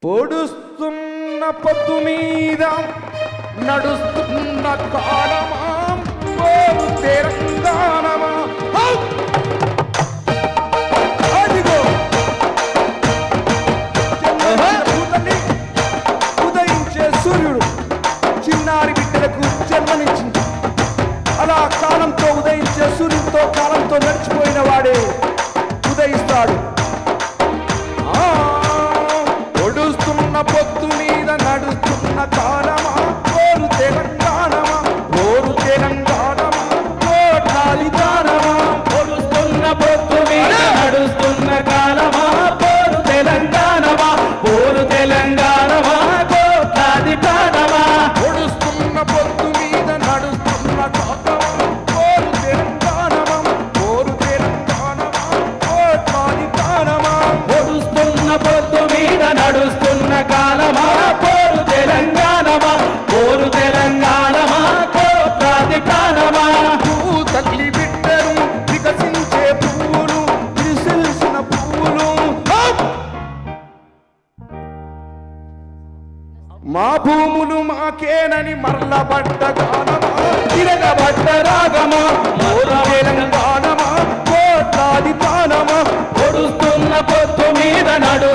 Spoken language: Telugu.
పొడుస్తున్న పొద్దు మీద నడుస్తున్న కాలమా తెలంగాణమా అదిగో ఉదయించే సూర్యుడు చిన్నారి బిడ్డలకు జన్మనిచ్చింది. అలా కాలంతో ఉదయించే సూర్యుడితో కాలంతో నడిచిపోయిన వాడే ఉదయిస్తాడు. పొద్దు మీద నడుస్తున్న కాలమా ఓరు తెలంగాణమా, ఓరు తెలంగాణమా, కోటాలి దానమా. పొడుస్తున్న పొద్దు మీద నడుస్తున్న కాలమా ఓరు తెలంగాణమా, ఓరు తెలంగాణమా, కోటాలి దానమా. పొడుస్తున్న పొద్దు మీద నడుస్తున్న కాలమా ఓరు తెలంగాణమా, ఓరు తెలంగాణమా, కోటాలి దానమా. పొడుస్తున్న పొద్దు మీద నడుస్తున్న కాలమా ఓరు తెలంగాణమా, ఓరు తెలంగాణమా, కోటాలి దానమా. తల్లి బిడ్డలు వికసించే పువ్వులు, విరిసిల్సిన పువ్వులు. మా భూములు మాకేనని మరలబడ్డ గానమా, తిరగబడ్డ రాగమా, ఓరు తెలంగాణమా, కోట్లాది పానమా. పొడుస్తున్న పొద్దు మీద నడు